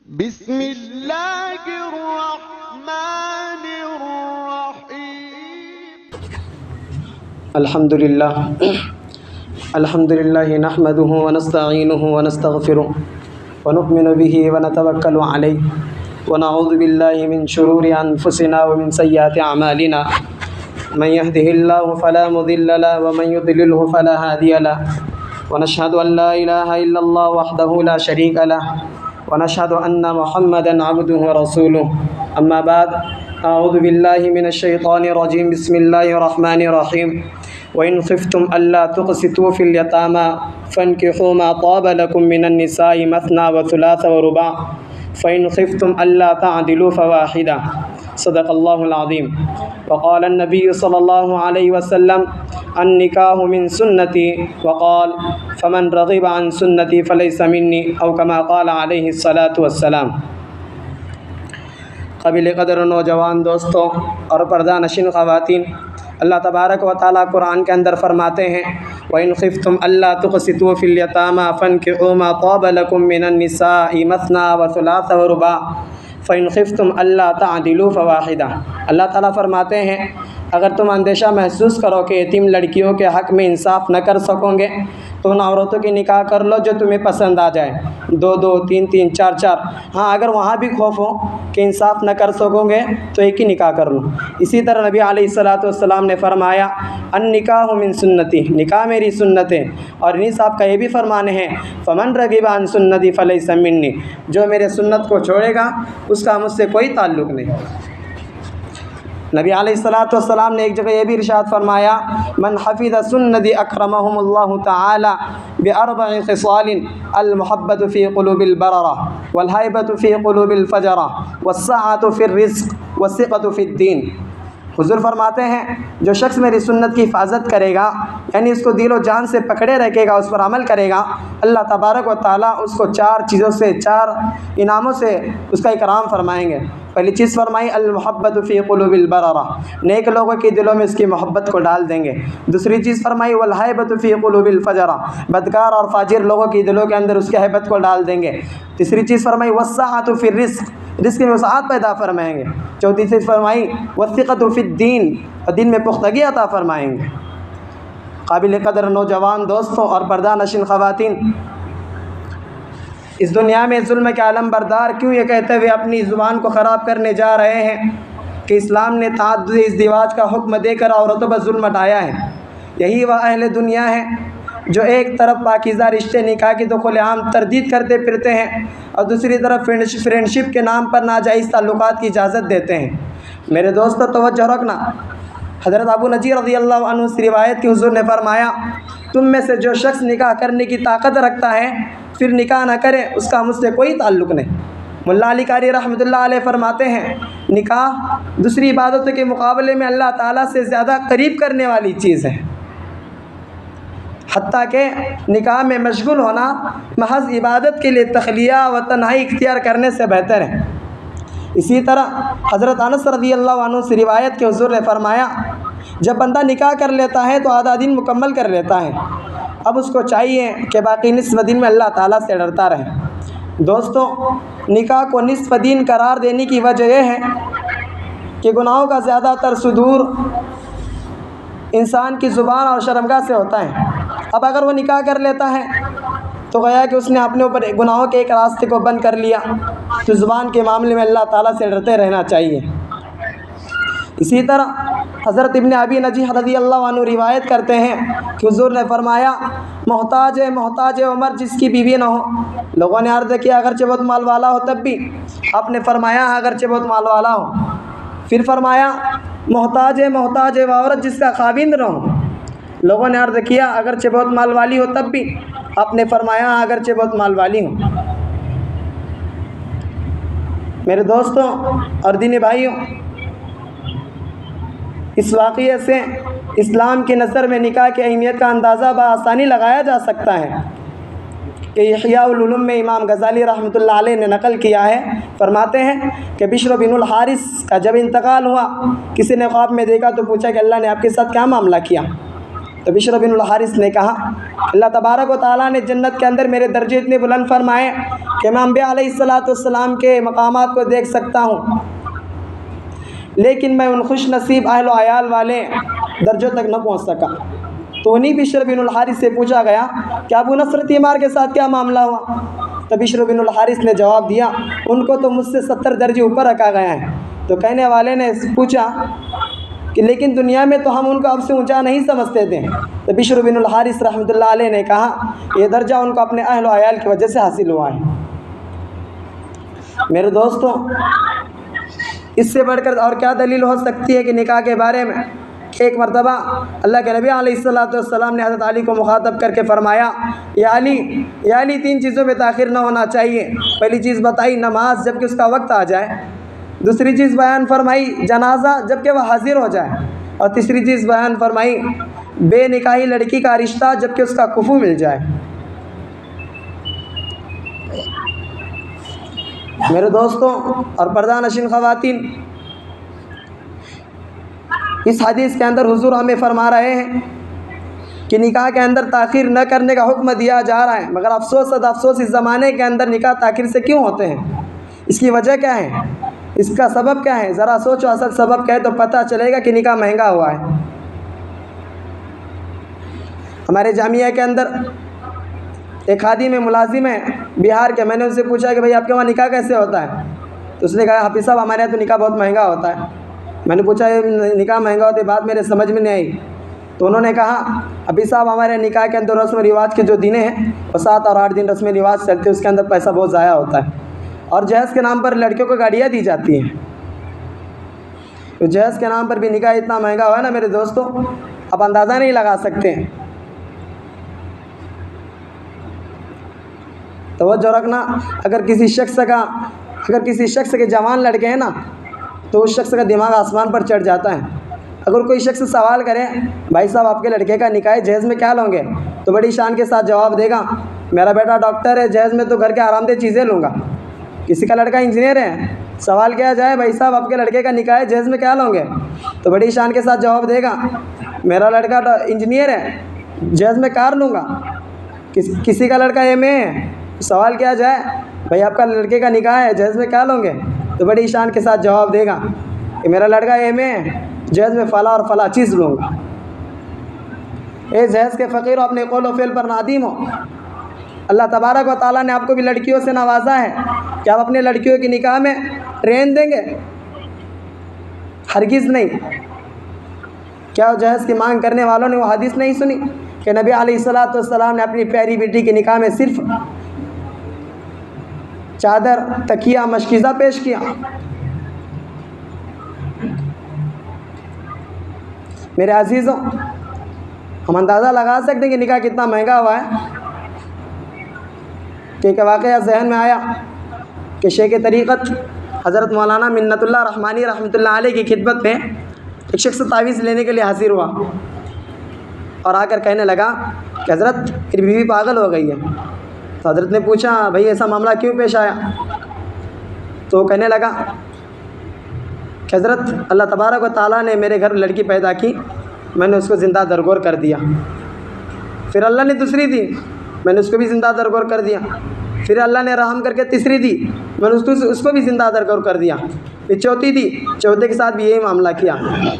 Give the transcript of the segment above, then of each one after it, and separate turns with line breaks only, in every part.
बिस्मिल्लाहिर्रहमानिर्रहीम। अल्हम्दुलिल्लाह नहमदुहु व नस्तईनुहु व नस्तगफिरुह व नु'मिनु बिही व नतवक्कलु अलैहि व नऊज़ु बिल्लाहि मिन शुरूरि अनफुसिना व मिन सय्यिआति अमालिना। मन यहदिहिल्लाहु फला मुदिल्ल लहु व मन युद्लिलहु फला हादिय लहु व नशहदु अन ला इलाहा इल्लल्लाह वहदहु ला शरीका लहु व नशहदु अन्ना मुहम्मदन अब्दुहु व रसूलुहु। अम्मा बाद, अऊज़ु बिल्लाहि मिनश शैतानिर रजीम। बिस्मिल्लाहिर रहमानिर रहीम। व इन खिफ्तुम अल्ला तुक़सितू फ़िल यतामा फ़न्किहू मा ताब लकुम मिनन निसाइ मथना व थुलाथ व रुबा फ़इन खिफ्तुम अल्ला तअदिलू फ़वाहिदा। सदक़ल्लाहुल अज़ीम। व क़ाल अन्नबी सल्लल्लाहु अलैहि वसल्लम अन्निकाहु मिन सुन्नती व क़ाल फ़मन रग़िब अन सुन्नती फ़लैसा मिन्नी औ कमा क़ाल अलैहि सलातु वस्सलाम। क़ाबिल क़दर नौजवान दोस्तों और पर्दा नशीन ख़वातीन, अल्लाह तबारक व तआला कुरान के अंदर फ़रमाते हैं, व इन खिफ्तुम अल्ला तुक़सितू फ़िल यतामा फ़न्किहू मा ताब लकुम मिनन निसाइ मथना व थुलाथ व रुबा फ़इन खिफ्तुम अल्ला तअदिलू फ़वाहिदा। अल्लाह ताला फ़रमाते हैं, अगर तुम अंदेशा महसूस करो कि यतीम लड़कियों के हक़ में इंसाफ न कर सकोगे तो उन औरतों की निकाह कर लो जो तुम्हें पसंद आ जाए, 2-2, 3-3, 4-4। हाँ, अगर वहाँ भी खौफ हो कि इंसाफ न कर सकोगे तो एक ही निकाह कर लो। इसी तरह नबी अलैहिस्सलातु वस्सलाम ने फरमाया, अन्निकाहु मिन सुन्नती, निकाह मेरी सुन्नत है। और इन्हीं साहब का ये भी फरमाने हैं, फ़मन रग़िबा अन सुन्नती फ़लैसा मिन्नी, जो मेरे सुन्नत को छोड़ेगा उसका मुझसे कोई ताल्लुक़ नहीं। नबी अलैहिस्सलातु वस्सलाम ने एक जगह ये भी इरशाद फरमाया, मन हफ़िज़ सुन्नती अक्रमहुमुल्लाहु तआला बिअरबइ ख़िसालिन अल मुहब्बतु फ़ी क़ुलूबिल बररा वल हैबतु फ़ी क़ुलूबिल फ़जरा वस्सअतु फ़िर रिज़्क़ वस्सिक़तु फ़िद्दीन। हुज़ूर फरमाते हैं, जो शख्स मेरी सुन्नत की हिफाजत करेगा, यानी इसको दिलो जान से पकड़े रखेगा, उस पर अमल करेगा, अल्लाह तबारक व तआला उसको 4 चीज़ों से, 4 इनामों से उसका इकराम फरमाएंगे। पहली चीज़ फरमाई अल मुहब्बतु फ़ी क़ुलूबिल बररा, नेक लोगों के दिलों में उसकी मोहब्बत को डाल देंगे। दूसरी चीज़ फरमाई वल हैबतु फ़ी क़ुलूबिल फ़जरा, बदकार और फाजिर लोगों के दिलों के अंदर उसकी हैबत को डाल देंगे। तीसरी चीज़ फरमाई वस्सअतु फ़िर रिज़्क़, रिज़्क़ में वसाअत पैदा फरमाएंगे। चौथी चीज़ फरमाई वस्सिक़तु फ़िद्दीन, और दिन में पुख्तगी अता फरमाएंगे। काबिल क़दर नौजवान दोस्तों और पर्दा नशीन ख़वातीन, इस दुनिया में जुल्म के आलम बरदार क्यों ये कहते हुए अपनी ज़ुबान को ख़राब करने जा रहे हैं कि इस्लाम ने तअद्दुद इज़्दिवाज का हुक्म देकर औरतों पर जुल्म ढाया है। यही वह अहले दुनिया है जो एक तरफ पाकीज़ा रिश्ते निकाह की तो खुलेआम तरदीद करते फिरते हैं और दूसरी तरफ फ्रेंडशिप के नाम पर नाजायज़ ताल्लुकात की इजाज़त देते हैं। मेरे दोस्तों तवज्जो रखना, हज़रत अबू नजीर रज़ियल्लाहु अन्हु से रिवायत की हुज़ूर ने फरमाया, तुम में से जो शख्स निकाह करने की ताकत रखता है फिर निकाह न करे, उसका मुझसे कोई ताल्लुक़ नहीं। मुल्ला अली कारी रहमतुल्लाह अलैह फरमाते हैं, निकाह दूसरी इबादतों के मुकाबले में अल्लाह ताला से ज़्यादा करीब करने वाली चीज़ है। हत्ता के निकाह में मशगूल होना महज इबादत के लिए तख़लिया व तन्हाई इख्तियार करने से बेहतर है। इसी तरह हज़रत अनस रज़ियल्लाहु अन्हु से रिवायत के हुज़ूर ने फरमाया, जब बंदा निकाह कर लेता है तो आधा दिन मुकम्मल कर लेता है, अब उसको चाहिए कि बाकी निस्फ़ दिन में अल्लाह ताला से डरता रहे। दोस्तों, निकाह को निस्फ़ दिन करार देने की वजह यह है कि गुनाहों का ज़्यादातर सुदूर इंसान की ज़ुबान और शर्मगाह से होता है। अब अगर वो निकाह कर लेता है तो गया कि उसने अपने ऊपर गुनाहों के एक रास्ते को बंद कर लिया। तो ज़ुबान के मामले में अल्लाह ताला से डरते रहना चाहिए। इसी तरह हज़रत इब्न अबी नजीह रज़ियल्लाहु अन्हु रिवायत करते हैं कि हुज़ूर ने फरमाया, मोहताज उमर जिसकी बीवी न हो। लोगों ने अर्ज़ किया, अगरचे बहुत माल वाला हो तब भी? आपने फरमाया, अगरचे बहुत माल वाला हो। फिर फरमाया, मोहताज औरत जिसका खाविंद न हो। लोगों ने अर्ज़ किया, अगरचे बहुत माल वाली हो तब भी? आपने फरमाया, अगरचे बहुत माल वाली हो। मेरे दोस्तों और दीनी भाइयों, इस वाक़ये से इस्लाम की नज़र में निकाह की अहमियत का अंदाज़ा बआसानी लगाया जा सकता है कि इह्या उल उलूम में इमाम गज़ाली रहमतुल्लाह अलैह ने नक़ल किया है। फरमाते हैं कि बिश्र बिनुल हारिस का जब इंतकाल हुआ, किसी ने ख्वाब में देखा तो पूछा कि अल्लाह ने आपके साथ क्या मामला किया? तो बिशर बिन हारिस ने कहा, अल्लाह तबारक व तआला ने जन्नत के अंदर मेरे दर्जे इतने बुलंद फरमाए कि मैं अम्बिया अलैहिस्सलाम के मकामात को देख सकता हूँ, लेकिन मैं उन खुश नसीब अहल आयाल वाले दर्जों तक न पहुँच सका। तो उन्हीं बिशर बिन हारिस से पूछा गया कि अबू नसर तीमार के साथ क्या मामला हुआ। तो बिशर बिन हारिस ने जवाब दिया, उनको तो मुझसे 70 दर्जे ऊपर रखा गया है। तो कहने वाले ने पूछा कि लेकिन दुनिया में तो हम उनको अब से ऊंचा नहीं समझते थे। तो बिशर बिन हारिस रहमतुल्लाह अलैह ने कहा, ये दर्जा उनको अपने अहल व अयाल की वजह से हासिल हुआ है। मेरे दोस्तों, इससे बढ़कर और क्या दलील हो सकती है कि निकाह के बारे में। एक मरतबा अल्लाह के नबी अलैहिस्सलाम ने हज़रत अली को मुखातब करके फ़रमाया, या अली 3 चीज़ों में ताख़िर न होना चाहिए। पहली चीज़ बताई नमाज जबकि उसका वक्त आ जाए, दूसरी चीज़ बयान फरमाई जनाजा जबकि वह हाजिर हो जाए, और तीसरी चीज़ बयान फरमाई बेनिकाही लड़की का रिश्ता जबकि उसका कुफू मिल जाए। मेरे दोस्तों और पर्दा नशीन ख़वातीन, इस हदीस के अंदर हुजूर हमें फरमा रहे हैं कि निकाह के अंदर ताख़ीर न करने का हुक्म दिया जा रहा है। मगर अफसोस इस ज़माने के अंदर निकाह ताख़ीर से क्यों होते हैं? इसकी वजह क्या है? इसका सबब क्या है? ज़रा सोचो, असल सबब क्या है तो पता चलेगा कि निकाह महंगा हुआ है। हमारे जामिया के अंदर एक खादी में मुलाजिम है बिहार के। मैंने उनसे पूछा कि भाई आपके वहाँ निकाह कैसे होता है? तो उसने कहा, हाफिज़ साहब हमारे यहाँ तो निकाह बहुत महंगा होता है। मैंने पूछा ये निकाह महंगा होती, बात मेरे समझ में नहीं आई। तो उन्होंने कहा, अभी साहब हमारे निकाह के अंदर रस्म रिवाज के जो दिन हैं वो 7 और 8 दिन रस्म रिवाज चलते हैं, उसके अंदर पैसा बहुत ज़ाया होता है। और जहेज़ के नाम पर लड़कियों को गाड़ियाँ दी जाती हैं। तो जहेज़ के नाम पर भी निकाह इतना महंगा हुआ है ना मेरे दोस्तों, आप अंदाज़ा नहीं लगा सकते। तो वो जो रखना, अगर किसी शख्स के जवान लड़के हैं ना तो उस शख्स का दिमाग आसमान पर चढ़ जाता है। अगर कोई शख्स सवाल करे, भाई साहब आपके लड़के का निकाह है, जहेज़ में क्या लोगे? तो बड़ी शान के साथ जवाब देगा, मेरा बेटा डॉक्टर है, जहेज़ में तो घर के आरामदेह चीज़ें लूँगा। किसी का लड़का इंजीनियर है, सवाल किया जाए भाई साहब आपके लड़के का निकाह है, जहेज़ में क्या लोगे? तो बड़ी शान के साथ जवाब देगा, मेरा लड़का इंजीनियर है, जहेज़ में कार लूँगा। किसी का लड़का MA है, सवाल किया जाए भाई आपका लड़के का निकाह है, जहेज़ में क्या लोगे? तो बड़ी शान के साथ जवाब देगा कि मेरा लड़का MA है, जहेज़ में फ़ला और फ़ला चीज़ लूँगा। ए जहेज़ के फ़कीर हो, अपने कौल व फ़िल पर नादीम हो। अल्लाह तबारक व तआला ने आपको भी लड़कियों से नवाजा है कि आप अपने लड़कियों की निकाह में ट्रेन देंगे? हरगिज़ नहीं। क्या जहेज़ की मांग करने वालों ने वो हदीस नहीं सुनी कि नबी अलैहिस्सलाम ने अपनी प्यारी बेटी की निकाह में सिर्फ़ चादर, तकिया, मशकीज़ा पेश किया? मेरे अजीज़ों, हम अंदाज़ा लगा सकते हैं कि निकाह कितना महंगा हुआ है। कि एक वाक़या ज़हन में आया कि शेख तरीक़त हज़रत मौलाना मिन्नतुल्लाह रहमानी रहमतुल्लाह अलैह की खिदमत में एक शख्स तावीज़ लेने के लिए हाज़िर हुआ और आकर कहने लगा कि हज़रत मेरी बीवी पागल हो गई है। तो हज़रत ने पूछा, भाई ऐसा मामला क्यों पेश आया? तो कहने लगा कि हज़रत अल्लाह तबारक व तआला ने मेरे घर लड़की पैदा की, मैंने उसको ज़िंदा दरगोर कर दिया। फिर अल्लाह ने दूसरी दी, मैंने उसको भी ज़िंदा दरगोर कर दिया। फिर अल्लाह ने रहम करके तीसरी दी, मैंने उसको भी ज़िंदा दरगोर कर दिया। फिर चौथी दी, चौथे के साथ भी यही मामला किया।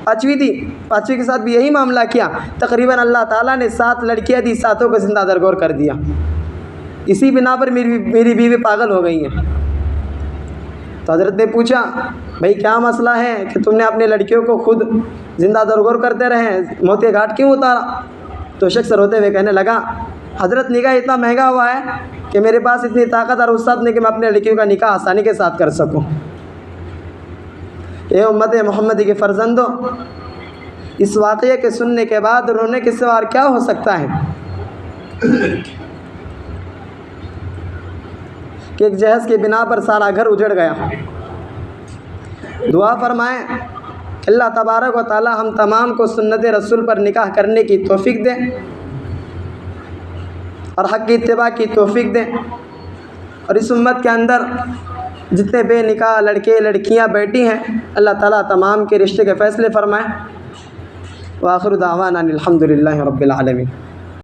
पाँचवीं दी, पाँचवीं के साथ भी यही मामला किया। तकरीबन अल्लाह ताला ने 7 लड़कियाँ दी, 7 को ज़िंदा दरगोर कर दिया। इसी बिना पर मेरी बीवी पागल हो गई है। तो हज़रत ने पूछा, भाई क्या मसला है कि तुमने अपने लड़कियों को खुद ज़िंदा दरगोर करते रहे, मौत के घाट क्यों उतारा? तो शख्स रोते हुए कहने लगा, हज़रत निकाह इतना महंगा हुआ है कि मेरे पास इतनी ताकत और वुसअत नहीं कि मैं अपने लड़कियों का निकाह आसानी के साथ कर सकूं। ये उम्मत मोहम्मदी के फ़र्जंदों, इस वाक़ये के सुनने के बाद रोने के सिवा क्या हो सकता है कि एक जहेज़ की बिना पर सारा घर उजड़ गया। दुआ फरमाएं अल्लाह तबारक व तआला हम तमाम को सुन्नत रसूल पर निकाह करने की तौफ़ीक दें और हक़ की इत्तिबा की तौफ़ीक दें, और इस उम्मत के अंदर जितने बेनिकाह लड़के लड़कियां बैठी हैं, अल्लाह ताला तमाम के रिश्ते के फ़ैसले फ़रमाएं। व आखिर दावाना अनिल हम्दुलिल्लाहि रब्बिल आलमीन।